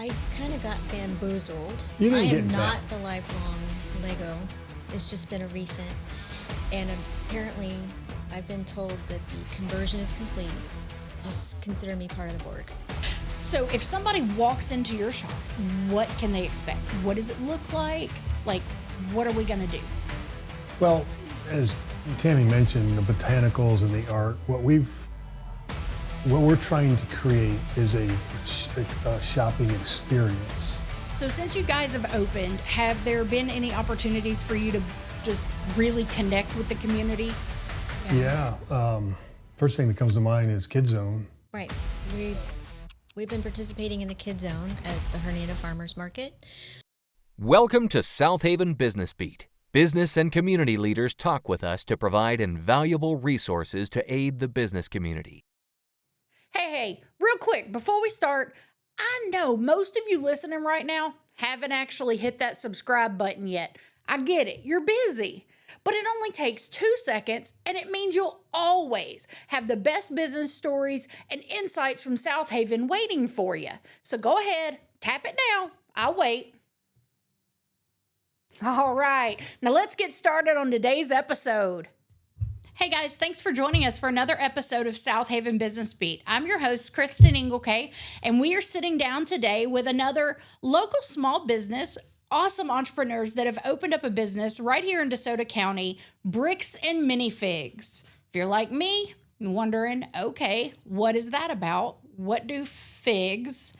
I kind of got bamboozled. You didn't I get am not the lifelong Lego. It's just been a recent. And apparently, I've been told that the conversion is complete. Just consider me part of the Borg. So if somebody walks into your shop, what can they expect? What does it look like? Like, what are we going to do? Well, as Tammy mentioned, the botanicals and the art, what we're trying to create is a shopping experience. So since you guys have opened, have there been any opportunities for you to just really connect with the community? Yeah. First thing that comes to mind is Kid Zone. Right. We've been participating in the Kid Zone at the Hernando Farmers Market. Welcome to Southaven Business Beat. Business and community leaders talk with us to provide invaluable resources to aid the business community. Hey, real quick, before we start, I know most of you listening right now haven't actually hit that subscribe button yet. I get it, you're busy. But it only takes 2 seconds, and it means you'll always have the best business stories and insights from Southaven waiting for you. So go ahead, tap it now. I'll wait. All right, now let's get started on today's episode. Hey guys, thanks for joining us for another episode of Southaven Business Beat. I'm your host, Cristan, and we are sitting down today with another local small business, awesome entrepreneurs that have opened up a business right here in DeSoto County, Bricks Minifigs. If you're like me, wondering, okay, what is that about? What do figs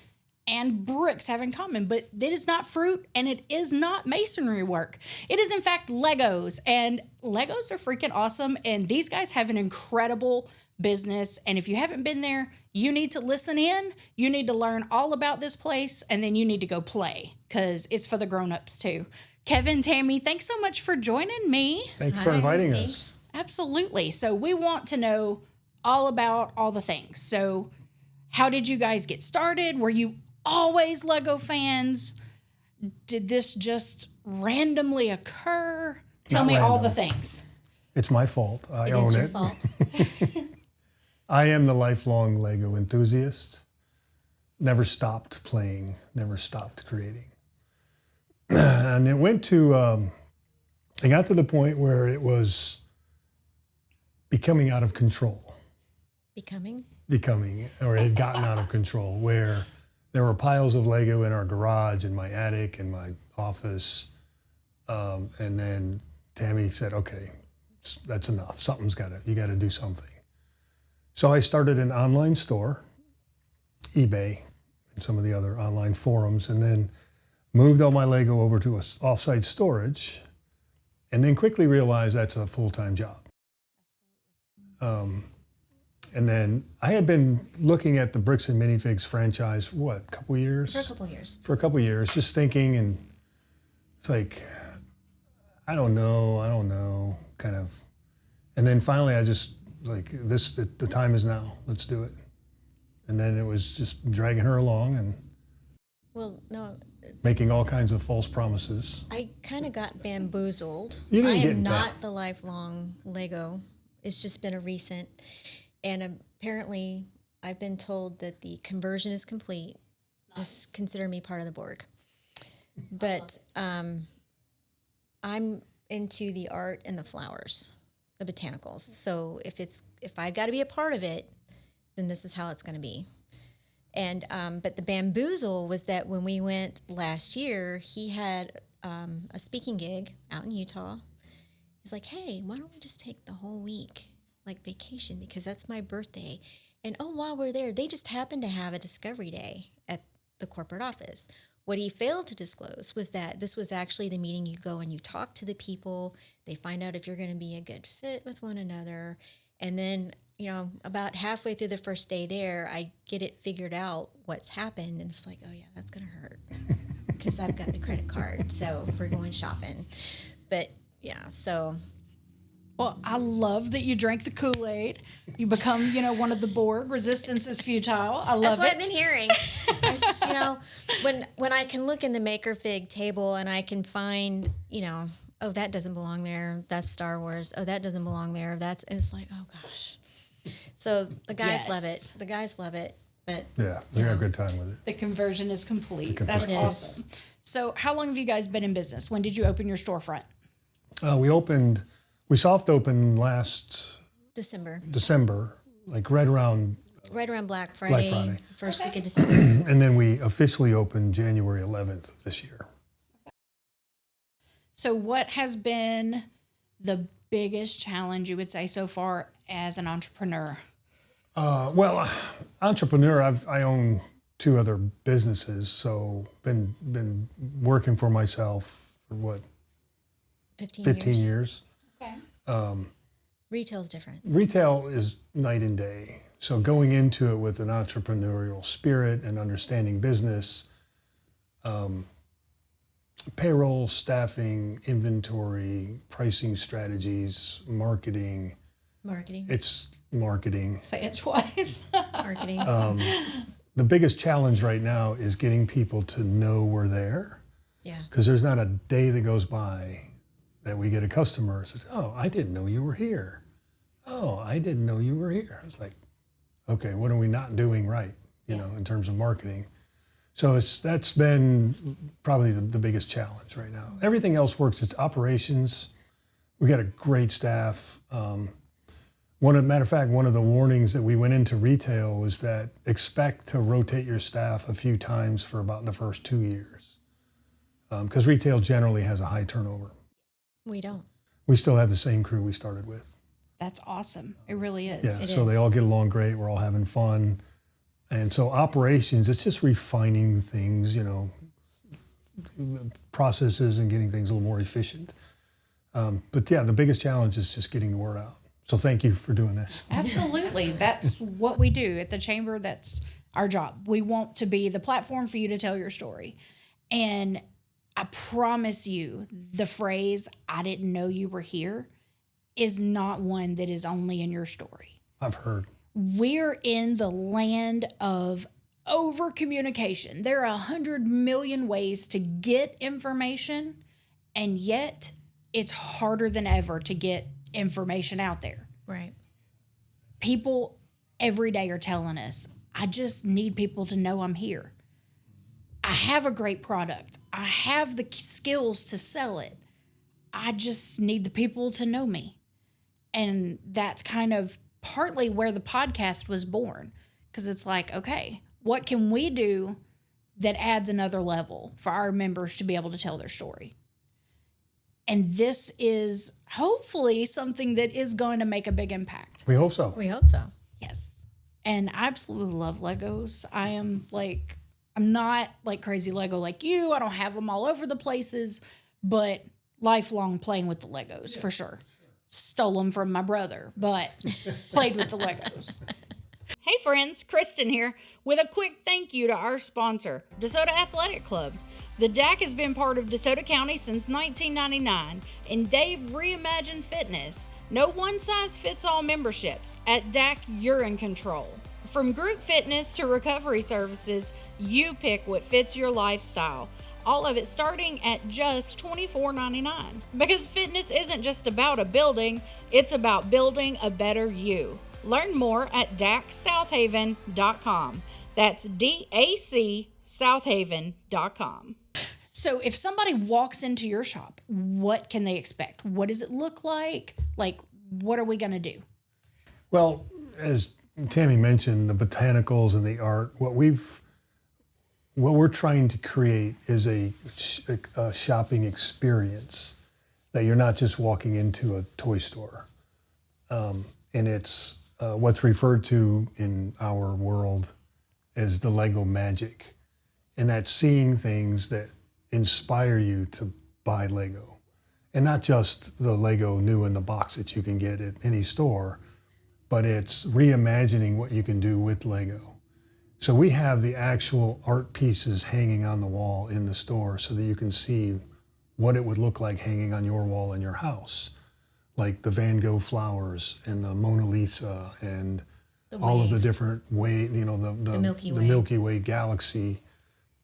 and bricks have in common? But it is not fruit and it is not masonry work. It is in fact Legos, and Legos are freaking awesome. And these guys have an incredible business. And if you haven't been there, you need to listen in. You need to learn all about this place, and then you need to go play because it's for the grownups too. Kevin Tammy, thanks so much for joining me. Thanks for inviting us. Absolutely. So we want to know all about all the things. So how did you guys get started? Were you always Lego fans? Did this just randomly occur? Tell me all the things. It's my fault. I It own is your it. fault. I am the lifelong Lego enthusiast. Never stopped playing, never stopped creating. And it went to, it got to the point where it was becoming out of control. Becoming, Or it had gotten out of control, where there were piles of Lego in our garage, in my attic, in my office. And then Tammy said, okay, that's enough. You got to do something. So I started an online store, eBay, and some of the other online forums, and then moved all my Lego over to off-site storage, and then quickly realized that's a full-time job. And then I had been looking at the Bricks Minifigs franchise for what, a couple years? for a couple years. For a couple years, just thinking, and it's like, I don't know, kind of. And then finally I just, like, the time is now, let's do it. And then it was just dragging her along and Well, no, making all kinds of false promises. I kind of got bamboozled. You didn't I get am not the lifelong Lego. It's just been a recent. And apparently, I've been told that the conversion is complete. Just consider me part of the Borg. But I'm into the art and the flowers, the botanicals. So if I got to be a part of it, then this is how it's going to be. And but the bamboozle was that when we went last year, he had a speaking gig out in Utah. He's like, hey, why don't we just take the whole week, like vacation, because that's my birthday. And while we're there, they just happened to have a discovery day at the corporate office. What he failed to disclose was that this was actually the meeting you go and you talk to the people. They find out if you're going to be a good fit with one another. And then, about halfway through the first day there, I get it figured out what's happened. And it's like, oh, yeah, that's going to hurt because I've got the credit card. So we're going shopping. But, yeah, so... Well, I love that you drank the Kool-Aid. You become, one of the Borg. Resistance is futile. I love it. That's what I've been hearing. I was just, when I can look in the Maker Fig table and I can find, oh, that doesn't belong there. That's Star Wars. Oh, that doesn't belong there. And it's like, oh, gosh. So the guys love it. The guys love it. But Yeah, we had a good time with it. The conversion is complete. That's It is. awesome. So how long have you guys been in business? When did you open your storefront? We soft opened last December, like right around, right around Black Friday, Friday. first week of December. and then we officially opened January 11th of this year. So what has been the biggest challenge you would say so far as an entrepreneur? Well, entrepreneur, I own 2 other businesses, so been working for myself for what, 15 years. Okay. Retail's different. Retail is night and day. So going into it with an entrepreneurial spirit and understanding business, payroll, staffing, inventory, pricing strategies, marketing. It's marketing. Say it twice. Marketing. The biggest challenge right now is getting people to know we're there. Yeah. Because there's not a day that goes by that we get a customer that says, "Oh, I didn't know you were here. Oh, I didn't know you were here." It's like, okay, what are we not doing right, in terms of marketing? So that's been probably the biggest challenge right now. Everything else works. It's operations. We got a great staff. Matter of fact, one of the warnings that we went into retail was that expect to rotate your staff a few times for about the first 2 years. Because retail generally has a high turnover. We don't. We still have the same crew we started with. That's awesome. It really is. Yeah, It so is. they all get along great. We're all having fun. And so operations, it's just refining things, processes and getting things a little more efficient. But yeah, the biggest challenge is just getting the word out. So thank you for doing this. Absolutely. That's what we do at the Chamber. That's our job. We want to be the platform for you to tell your story. And I promise you, the phrase, "I didn't know you were here," is not one that is only in your story. I've heard. We're in the land of over communication. There are 100 million ways to get information, and yet it's harder than ever to get information out there. Right. People every day are telling us, "I just need people to know I'm here. I have a great product. I have the skills to sell it. I just need the people to know me." And that's kind of partly where the podcast was born, because it's like, okay, what can we do that adds another level for our members to be able to tell their story? And this is hopefully something that is going to make a big impact. We hope so. We hope so. Yes. And I absolutely love Legos. I'm not like crazy Lego like you. I don't have them all over the places, but lifelong playing with the Legos for sure. Stole them from my brother, but played with the Legos. Hey friends, Cristan here with a quick thank you to our sponsor, DeSoto Athletic Club. The DAC has been part of DeSoto County since 1999, and they've reimagined fitness. No one-size-fits-all memberships. At DAC, you're in control. From group fitness to recovery services, you pick what fits your lifestyle. All of it starting at just $24.99. Because fitness isn't just about a building, it's about building a better you. Learn more at dacsouthaven.com. That's DAC Southaven.com. So if somebody walks into your shop, what can they expect? What does it look like? Like, what are we going to do? Well, as Tammy mentioned, the botanicals and the art, what we're trying to create is a shopping experience that you're not just walking into a toy store. And it's what's referred to in our world as the Lego magic. And that's seeing things that inspire you to buy Lego. And not just the Lego new in the box that you can get at any store, but it's reimagining what you can do with Lego. So we have the actual art pieces hanging on the wall in the store so that you can see what it would look like hanging on your wall in your house. Like the Van Gogh flowers and the Mona Lisa and all of the different way, the Milky Way galaxy.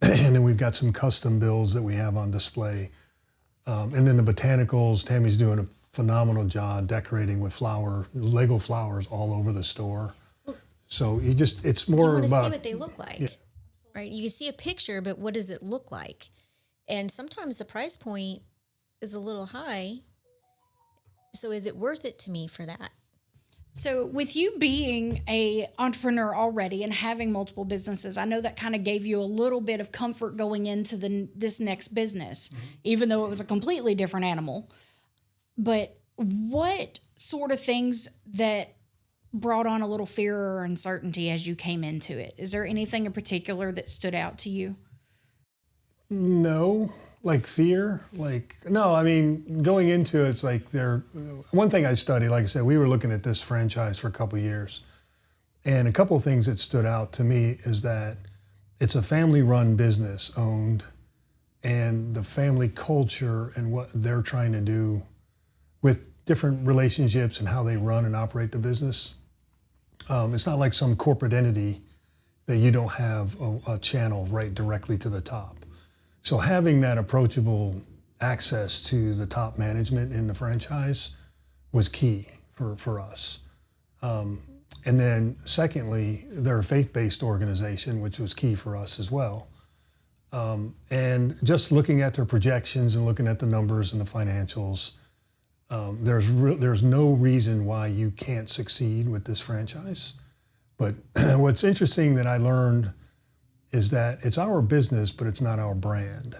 And then we've got some custom builds that we have on display. And then the botanicals, Tammy's doing a phenomenal job decorating with Lego flowers all over the store. So it's You more want to about see what they look like, right? You can see a picture, but what does it look like? And sometimes the price point is a little high. So is it worth it to me for that? So with you being a entrepreneur already and having multiple businesses, I know that kind of gave you a little bit of comfort going into this next business, even though it was a completely different animal. But what sort of things that brought on a little fear or uncertainty as you came into it? Is there anything in particular that stood out to you? No, like fear, no. I mean, going into it's like one thing I studied. Like I said, we were looking at this franchise for a couple of years, and a couple of things that stood out to me is that it's a family-run business owned, and the family culture and what they're trying to do with different relationships and how they run and operate the business. It's not like some corporate entity that you don't have a channel right directly to the top. So having that approachable access to the top management in the franchise was key for us. And then secondly, they're a faith-based organization, which was key for us as well. And just looking at their projections and looking at the numbers and the financials, there's no reason why you can't succeed with this franchise. But what's interesting that I learned is that it's our business, but it's not our brand.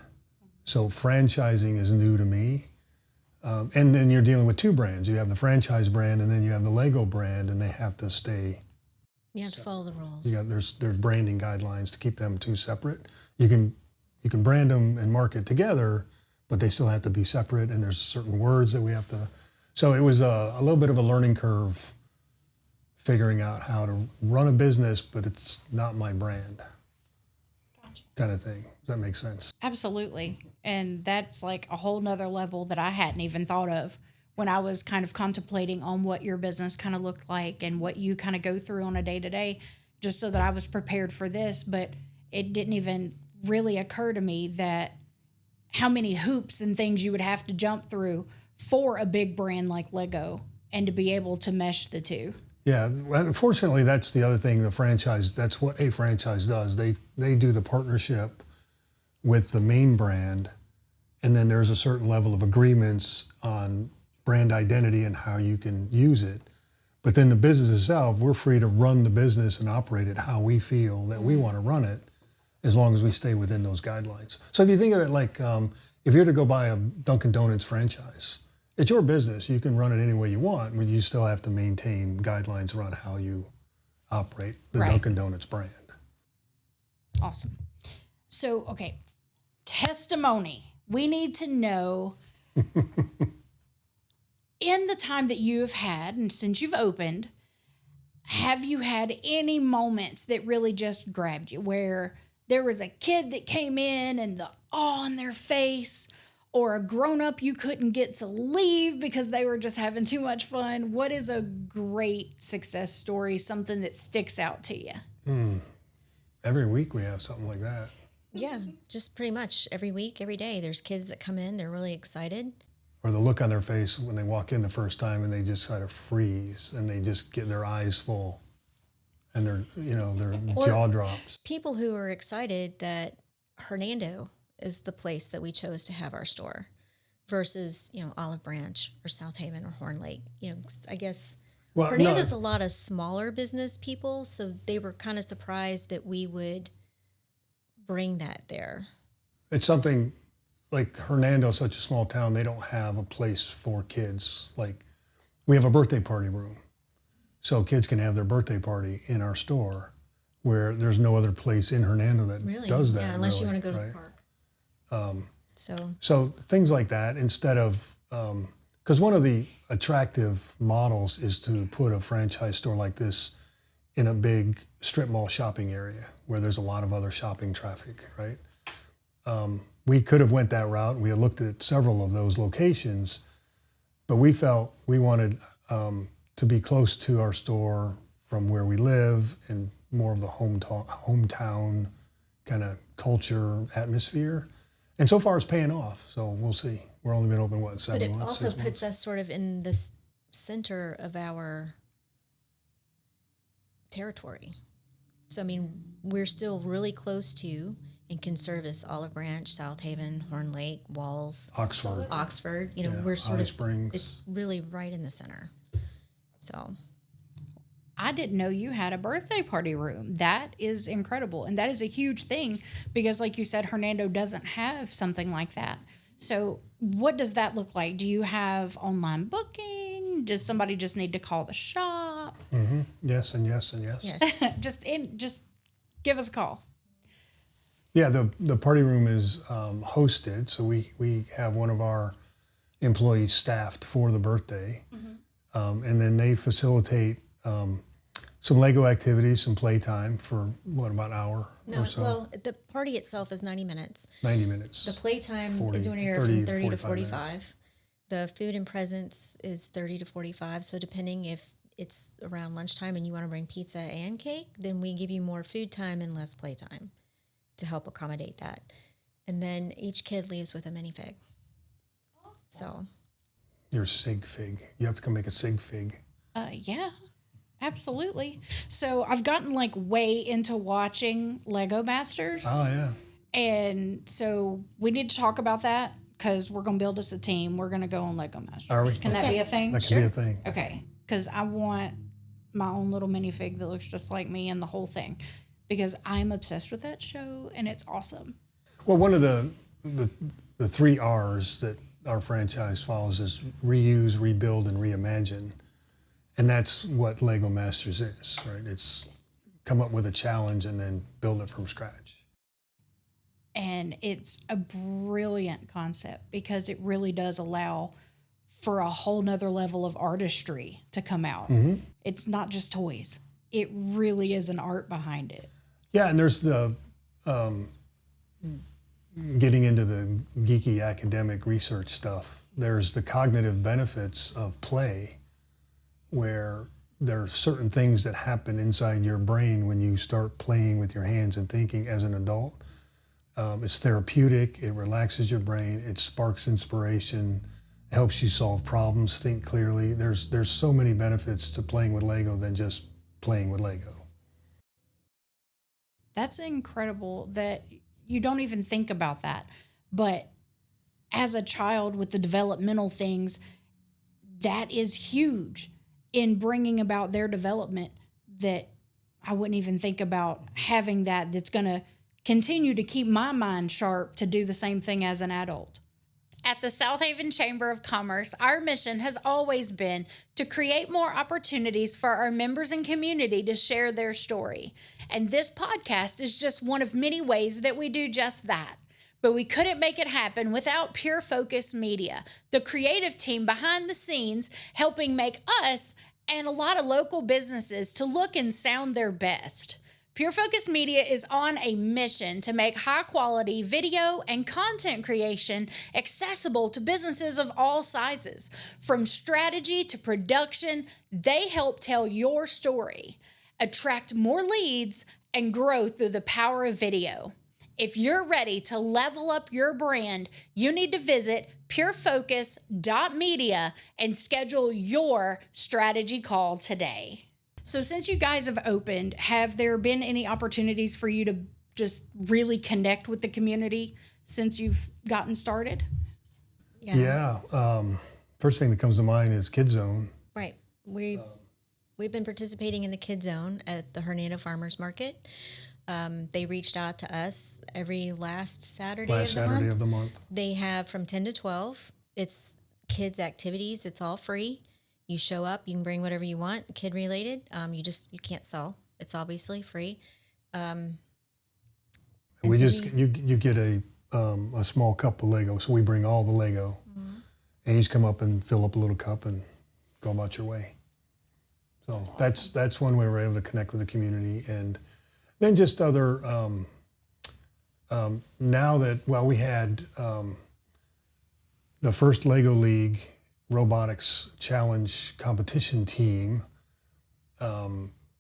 So franchising is new to me. And then you're dealing with two brands. You have the franchise brand, and then you have the Lego brand, and they have to stay. You have to follow the rules. There's branding guidelines to keep them two separate. You can brand them and market together, but they still have to be separate, and there's certain words that we have to. So it was a little bit of a learning curve figuring out how to run a business, but it's not my brand. Kind of thing. Does that make sense? Absolutely. And that's like a whole nother level that I hadn't even thought of when I was kind of contemplating on what your business kind of looked like and what you kind of go through on a day-to-day, just so that I was prepared for this. But it didn't even really occur to me that how many hoops and things you would have to jump through for a big brand like Lego and to be able to mesh the two. Yeah, unfortunately, that's the other thing. That's what a franchise does. They do the partnership with the main brand, and then there's a certain level of agreements on brand identity and how you can use it. But then the business itself, we're free to run the business and operate it how we feel that we want to run it, as long as we stay within those guidelines. So if you think of it like, if you're to go buy a Dunkin' Donuts franchise, it's your business. You can run it any way you want, but you still have to maintain guidelines around how you operate the Dunkin' Donuts brand. Awesome. So, okay, testimony. We need to know, in the time that you have had, and since you've opened, have you had any moments that really just grabbed you, where there was a kid that came in and the awe on their face, or a grown-up you couldn't get to leave because they were just having too much fun? What is a great success story, something that sticks out to you? Every week we have something like that. Yeah, just pretty much every week, every day. There's kids that come in, they're really excited. Or the look on their face when they walk in the first time and they just kind of freeze and they just get their eyes full and their jaw drops. People who are excited that Hernando is the place that we chose to have our store versus, Olive Branch or Southaven or Horn Lake. I guess Hernando's a lot of smaller business people, so they were kind of surprised that we would bring that there. It's something like Hernando, such a small town, they don't have a place for kids. Like, we have a birthday party room, so kids can have their birthday party in our store, where there's no other place in Hernando that does that. Yeah, unless you want to go to the park. So things like that, instead of, because one of the attractive models is to put a franchise store like this in a big strip mall shopping area where there's a lot of other shopping traffic, right? We could have went that route. We had looked at several of those locations, but we felt we wanted to be close to our store from where we live and more of the hometown kind of culture atmosphere. And so far it's paying off, so we'll see. We're only been open, 7 months? But it also puts us sort of in the center of our territory. So, I mean, we're still really close to and can service Olive Branch, Southaven, Horn Lake, Walls, Oxford. You know, we're sort Holly of, Springs. it's really right in the center. So, I didn't know you had a birthday party room. That is incredible. And that is a huge thing because, like you said, Hernando doesn't have something like that. So what does that look like? Do you have online booking? Does somebody just need to call the shop? Mm-hmm. Yes and yes and yes. yes. Just give us a call. Yeah, the party room is hosted, so we have one of our employees staffed for the birthday, and then they facilitate some Lego activities, some playtime for about an hour or so. Well, the party itself is 90 minutes. 90 minutes. The playtime is anywhere from 30 to 45. The food and presents is 30 to 45. So depending if it's around lunchtime and you want to bring pizza and cake, then we give you more food time and less playtime to help accommodate that. And then each kid leaves with a minifig. So. Your sig fig. You have to come make a sig fig. Yeah, absolutely. So I've gotten like way into watching Lego Masters. Oh, yeah. And so we need to talk about that because we're going to build us a team. We're going to go on Lego Masters. Are we? Can that be a thing? That can be a thing. Okay. Because I want my own little minifig that looks just like me and the whole thing. Because I'm obsessed with that show and it's awesome. Well, one of the 3 R's that our franchise follows is reuse, rebuild, and reimagine. And that's what Lego Masters is, right? It's come up with a challenge and then build it from scratch. And it's a brilliant concept because it really does allow for a whole nother level of artistry to come out. Mm-hmm. It's not just toys. It really is an art behind it. Yeah, and there's the getting into the geeky academic research stuff. There's the cognitive benefits of play where there are certain things that happen inside your brain when you start playing with your hands and thinking as an adult. It's therapeutic, it relaxes your brain, it sparks inspiration, helps you solve problems, think clearly. There's so many benefits to playing with Lego than just playing with Lego. That's incredible that you don't even think about that. But as a child with the developmental things, that is huge in bringing about their development that I wouldn't even think about having that's going to continue to keep my mind sharp to do the same thing as an adult. At the Southaven Chamber of Commerce, our mission has always been to create more opportunities for our members and community to share their story. And this podcast is just one of many ways that we do just that. But we couldn't make it happen without Pure Focus Media, the creative team behind the scenes helping make us and a lot of local businesses to look and sound their best. Pure Focus Media is on a mission to make high-quality video and content creation accessible to businesses of all sizes. From strategy to production, they help tell your story, attract more leads, and grow through the power of video. If you're ready to level up your brand, you need to visit purefocus.media and schedule your strategy call today. So since you guys have opened, have there been any opportunities for you to just really connect with the community since you've gotten started? Yeah. First thing that comes to mind is Kid Zone. Right. We've been participating in the Kid Zone at the Hernando Farmers Market. They reached out to us every last Saturday of the month. They have from 10 to 12. It's kids' activities. It's all free. You show up, you can bring whatever you want, kid related. You can't sell. It's obviously free. You get a small cup of Lego. So we bring all the Lego, and you just come up and fill up a little cup and go about your way. So that's one way we're able to connect with the community, and then just other. Now that we had the first Lego League robotics challenge competition team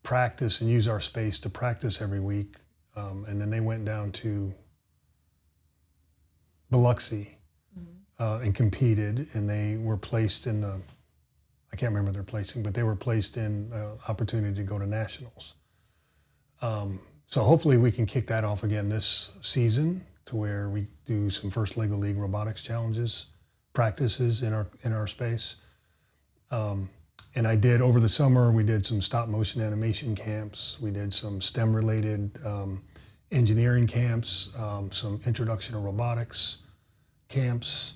practice and use our space to practice every week. And then they went down to Biloxi and competed, and they were placed in I can't remember their placing, but they were placed in opportunity to go to nationals. So hopefully we can kick that off again this season to where we do some first Lego League robotics challenges, practices in our space. And I did over the summer, we did some stop motion animation camps. We did some STEM related engineering camps, some introduction to robotics camps.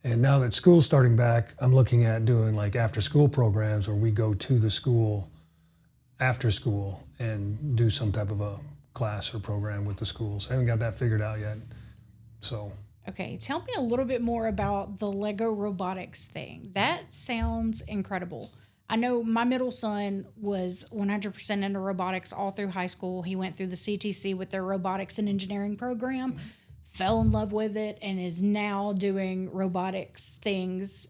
And now that school's starting back, I'm looking at doing like after school programs where we go to the school after school and do some type of a class or program with the schools. I haven't got that figured out yet. So. Okay, tell me a little bit more about the Lego robotics thing. That sounds incredible. I know my middle son was 100% into robotics all through high school. He went through the CTC with their robotics and engineering program, fell in love with it, and is now doing robotics things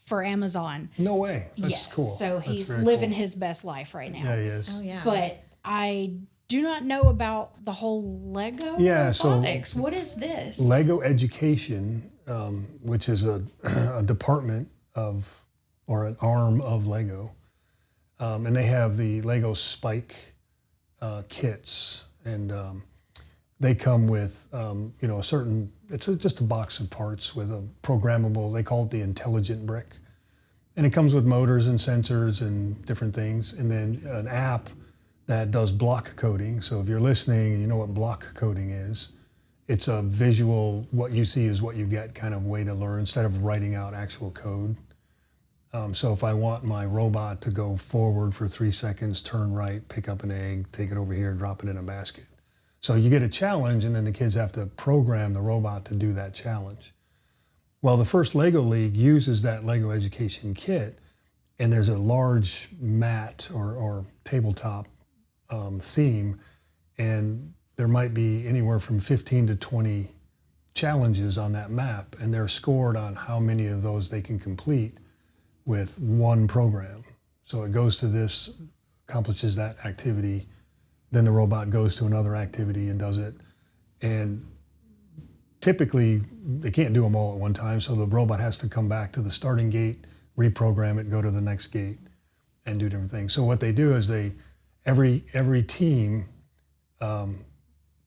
for Amazon. No way. That's yes. cool. So That's he's very living cool. his best life right now. Yeah, he is. Oh, yeah. But I do not know about the whole Lego robotics. What is this? Lego Education, which is a department of, or an arm of Lego, and they have the Lego Spike kits, and they come with a certain, just a box of parts with a programmable, they call it the intelligent brick, and it comes with motors and sensors and different things, and then an app that does block coding. So if you're listening and you know what block coding is, it's a visual, what you see is what you get kind of way to learn instead of writing out actual code. So if I want my robot to go forward for 3 seconds, turn right, pick up an egg, take it over here, drop it in a basket. So you get a challenge and then the kids have to program the robot to do that challenge. Well, the first Lego League uses that Lego Education kit, and there's a large mat or tabletop theme, and there might be anywhere from 15 to 20 challenges on that map, and they're scored on how many of those they can complete with one program. So it goes to this, accomplishes that activity, then the robot goes to another activity and does it. And typically they can't do them all at one time, so the robot has to come back to the starting gate, reprogram it, go to the next gate, and do different things. So what they do is every team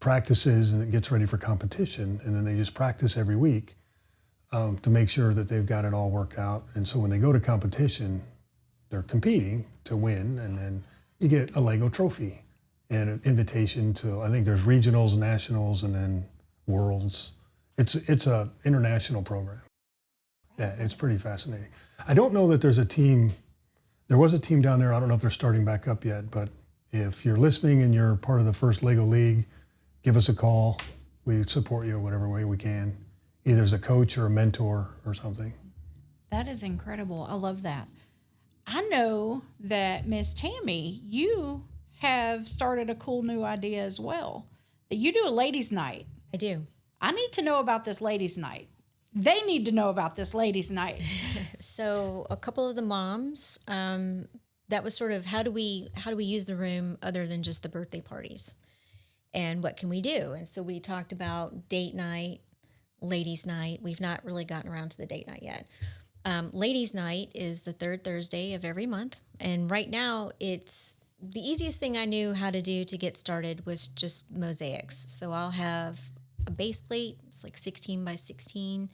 practices and it gets ready for competition, and then they just practice every week to make sure that they've got it all worked out. And so when they go to competition, they're competing to win, and then you get a Lego trophy and an invitation to, I think there's regionals, nationals, and then worlds. It's a international program. Yeah, it's pretty fascinating. I don't know that there's a team. There was a team down there. I don't know if they're starting back up yet, but if you're listening and you're part of the first Lego League, give us a call. We support you whatever way we can, either as a coach or a mentor or something. That is incredible. I love that. I know that Miss Tammy, you have started a cool new idea as well. That you do a ladies' night. I do. I need to know about this ladies' night. They need to know about this ladies' night. So a couple of the moms, that was sort of how do we use the room other than just the birthday parties, and what can we do? And so we talked about date night, ladies' night. We've not really gotten around to the date night yet. Ladies' night is the third Thursday of every month, and right now it's the easiest thing I knew how to do to get started was just mosaics. So I'll have a base plate. It's like 16 by 16.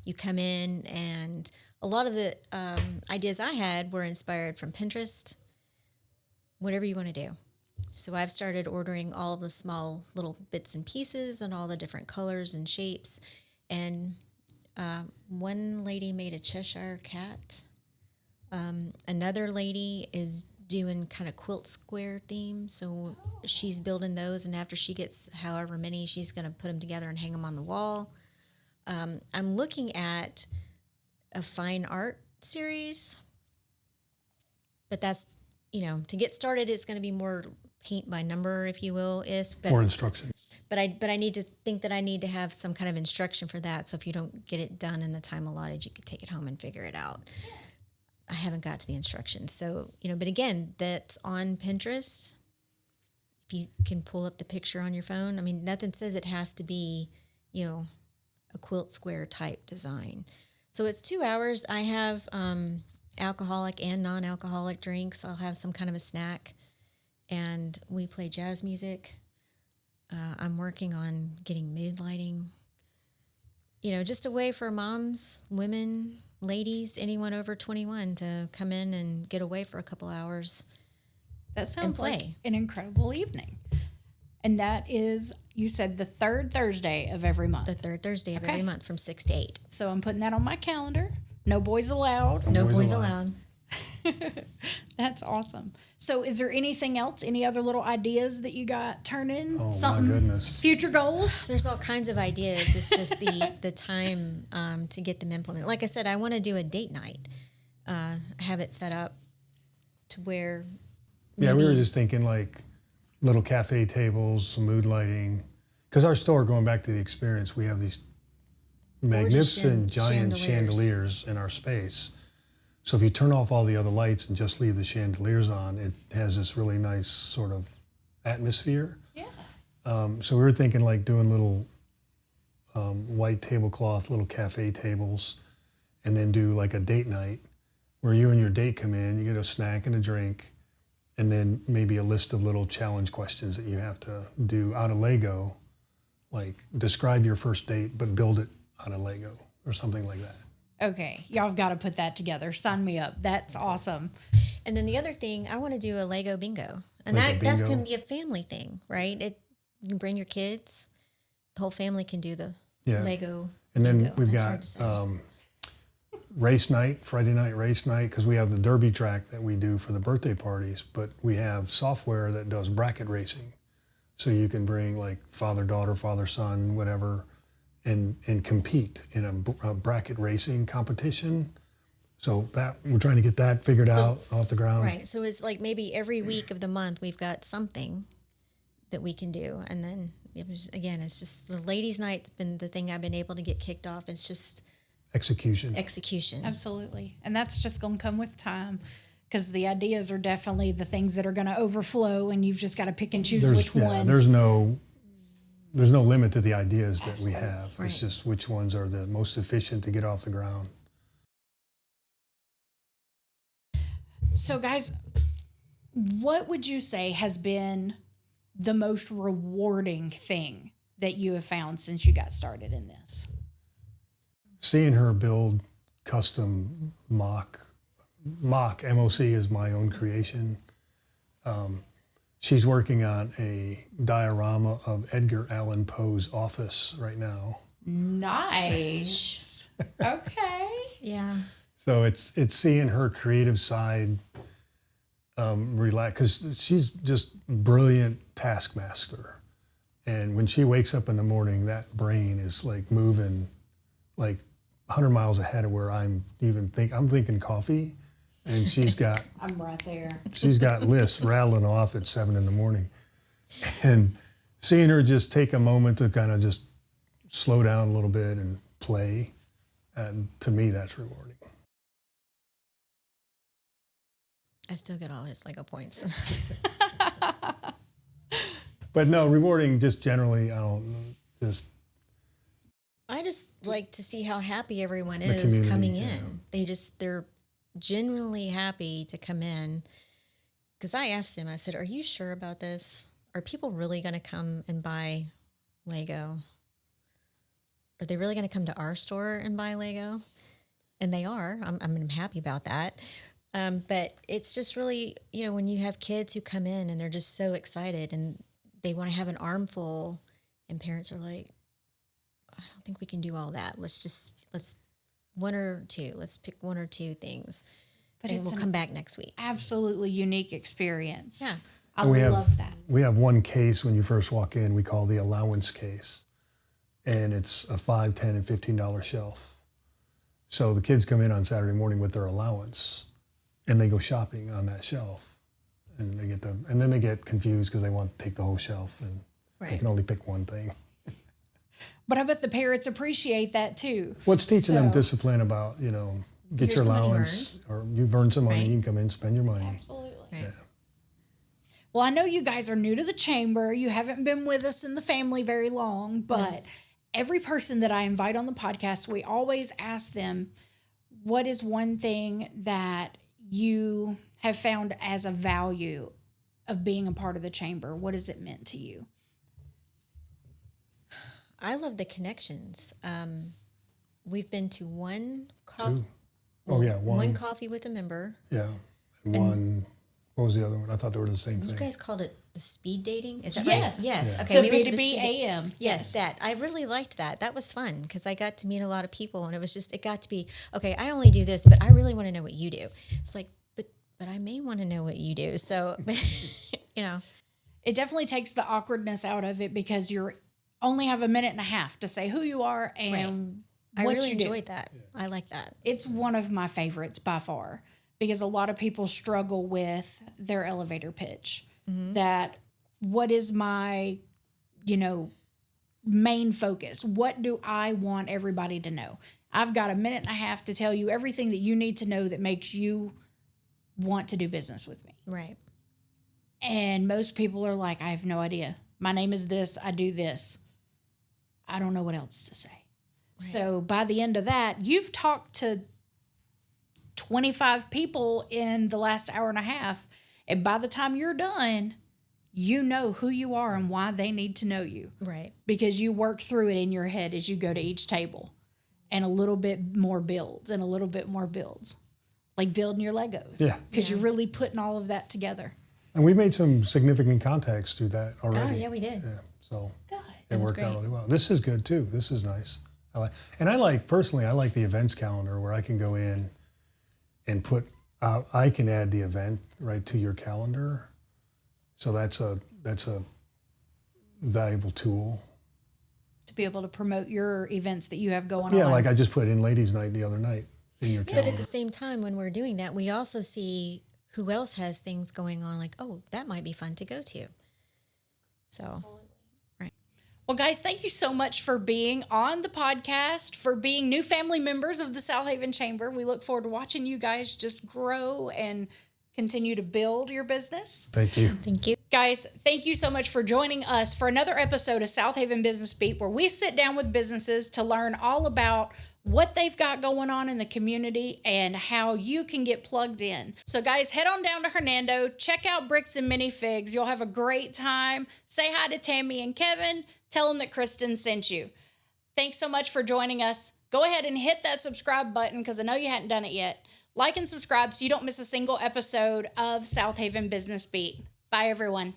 You come in, and a lot of the ideas I had were inspired from Pinterest, whatever you want to do. So I've started ordering all the small little bits and pieces and all the different colors and shapes. And one lady made a Cheshire cat. Another lady is doing kind of quilt square theme. So she's building those, and after she gets however many, she's going to put them together and hang them on the wall. I'm looking at a fine art series, but that's, to get started, it's going to be more paint by number, if you will, Or instruction. But I need to think that I need to have some kind of instruction for that. So if you don't get it done in the time allotted, you could take it home and figure it out. I haven't got to the instructions. So, but again, that's on Pinterest. If you can pull up the picture on your phone, nothing says it has to be, a quilt square type design. So it's 2 hours. I have alcoholic and non-alcoholic drinks. I'll have some kind of a snack. and we play jazz music. I'm working on getting mood lighting. You know, just a way for moms, women, ladies, anyone over 21 to come in and get away for a couple hours. That sounds like an incredible evening. And that is, you said, the third Thursday of every month. The third Thursday of every month from 6 to 8. So I'm putting that on my calendar. No boys allowed. No boys allowed. That's awesome. So is there anything else, any other little ideas that you got turning? Oh, something, my goodness. Future goals? There's all kinds of ideas. It's just the time to get them implemented. Like I said, I want to do a date night. Have it set up to where Yeah, we were just thinking like little cafe tables, some mood lighting. Because our store, going back to the experience, we have these magnificent giant chandeliers in our space. So if you turn off all the other lights and just leave the chandeliers on, it has this really nice sort of atmosphere. Yeah. So we were thinking like doing little white tablecloth, little cafe tables, and then do like a date night where you and your date come in, you get a snack and a drink, and then maybe a list of little challenge questions that you have to do out of Lego, like describe your first date, but build it out of Lego or something like that. Okay, y'all have got to put that together. Sign me up. That's awesome. And then the other thing, I want to do a Lego bingo. And Lego that's bingo. going to be a family thing, right? You can bring your kids. The whole family can do the Lego And then bingo. we've That's hard to got say. race night, Friday night race night, because we have the derby track that we do for the birthday parties, but we have software that does bracket racing. So you can bring like father-daughter, father-son, whatever, and compete in a bracket racing competition. So that we're trying to get that figured out off the ground. Right. So it's like maybe every week of the month we've got something that we can do. And then, it's just the ladies' night's been the thing I've been able to get kicked off. It's just Execution. Absolutely. And that's just going to come with time, because the ideas are definitely the things that are going to overflow, and you've just got to pick and choose which ones. There's no limit to the ideas that we have. Right. It's just which ones are the most efficient to get off the ground. So, guys, what would you say has been the most rewarding thing that you have found since you got started in this? Seeing her build custom mock, MOC is my own creation. She's working on a diorama of Edgar Allan Poe's office right now. Nice. Okay. Yeah. So it's seeing her creative side relax, because she's just brilliant taskmaster. And when she wakes up in the morning, that brain is like moving like 100 miles ahead of where I'm thinking coffee. And she's got I'm right there. She's got lists rattling off at 7 a.m. And seeing her just take a moment to kind of just slow down a little bit and play, and to me, that's rewarding. I still get all his Lego points. But no, rewarding just generally, I just like to see how happy everyone is coming in. They're genuinely happy to come in. Because I asked him, I said, are you sure about this? Are people really going to come and buy Lego? Are they really going to come to our store and buy Lego? And they are. I'm happy about that. But it's just really, when you have kids who come in and they're just so excited and they want to have an armful, and parents are like, I don't think we can do all that. Let's one or two. Let's pick one or two things, and we'll come back next week. Absolutely unique experience. Yeah. I love that. We have one case when you first walk in, we call the Allowance Case. And it's a $5, $10, and $15 shelf. So the kids come in on Saturday morning with their allowance, and they go shopping on that shelf. And then they get confused because they want to take the whole shelf, and they can only pick one thing. But I bet the parents appreciate that too. Well, it's teaching them discipline about, get your allowance, or you've earned some money, you can come in and spend your money. Absolutely. Right. Yeah. Well, I know you guys are new to the chamber. You haven't been with us in the family very long, but every person that I invite on the podcast, we always ask them, what is one thing that you have found as a value of being a part of the chamber? What has it meant to you? I love the connections. We've been to one coffee. One coffee with a member. Yeah, and one. What was the other one? I thought they were the same thing. You guys called it the speed dating. Is that Yes. right? Yes. Yeah. Okay. The we went to the B2B speed AM. Yes, that I really liked that. That was fun because I got to meet a lot of people, and it got to be okay. I only do this, but I really want to know what you do. It's like, but I may want to know what you do. So, it definitely takes the awkwardness out of it because you only have a minute and a half to say who you are and I what really you do. enjoyed that. I like that. It's one of my favorites by far because a lot of people struggle with their elevator pitch. That what is my, main focus? What do I want everybody to know? I've got a minute and a half to tell you everything that you need to know that makes you want to do business with me. Right. And most people are like, I have no idea. My name is this. I do this. I don't know what else to say. Right. So by the end of that, you've talked to 25 people in the last hour and a half. And by the time you're done, you know who you are and why they need to know you. Right. Because you work through it in your head as you go to each table. And a little bit more builds and a little bit more builds. Like building your Legos. Yeah. Because you're really putting all of that together. And we made some significant contacts through that already. Oh, yeah, we did. Yeah, so Good. it worked out really well. This is good too. This is nice. I like the events calendar where I can go in and I can add the event right to your calendar. So that's a valuable tool. To be able to promote your events that you have going on. Yeah, like I just put in ladies' night the other night in your calendar. But at the same time, when we're doing that, we also see who else has things going on. Like, oh, that might be fun to go to. So, absolutely. Right. Well, guys, thank you so much for being on the podcast, for being new family members of the Southaven Chamber. We look forward to watching you guys just grow and continue to build your business. Thank you. Thank you. Guys, thank you so much for joining us for another episode of Southaven Business Beat, where we sit down with businesses to learn all about what they've got going on in the community and how you can get plugged in. So guys, head on down to Hernando, check out Bricks Minifigs. You'll have a great time. Say hi to Tammy and Kevin. Tell them that Cristan sent you. Thanks so much for joining us. Go ahead and hit that subscribe button because I know you hadn't done it yet. Like and subscribe so you don't miss a single episode of Southaven Business Beat. Bye, everyone.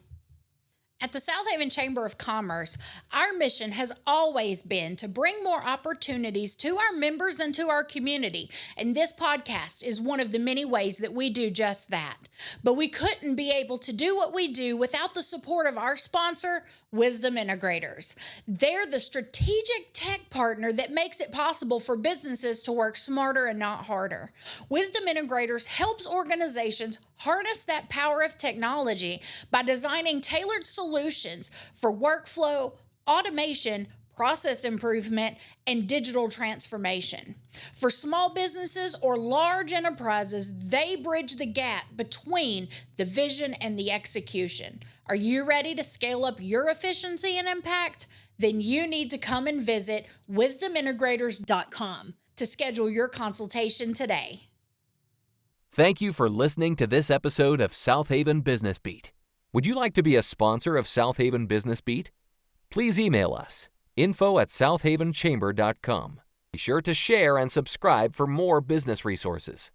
At the Southaven Chamber of Commerce, our mission has always been to bring more opportunities to our members and to our community, and this podcast is one of the many ways that we do just that. But we couldn't be able to do what we do without the support of our sponsor, Wisdom Integrators. They're the strategic tech partner that makes it possible for businesses to work smarter and not harder. Wisdom Integrators helps organizations harness that power of technology by designing tailored solutions for workflow, automation, process improvement, and digital transformation. For small businesses or large enterprises, they bridge the gap between the vision and the execution. Are you ready to scale up your efficiency and impact? Then you need to come and visit wisdomintegrators.com to schedule your consultation today. Thank you for listening to this episode of Southaven Business Beat. Would you like to be a sponsor of Southaven Business Beat? Please email us, info@southavenchamber.com. Be sure to share and subscribe for more business resources.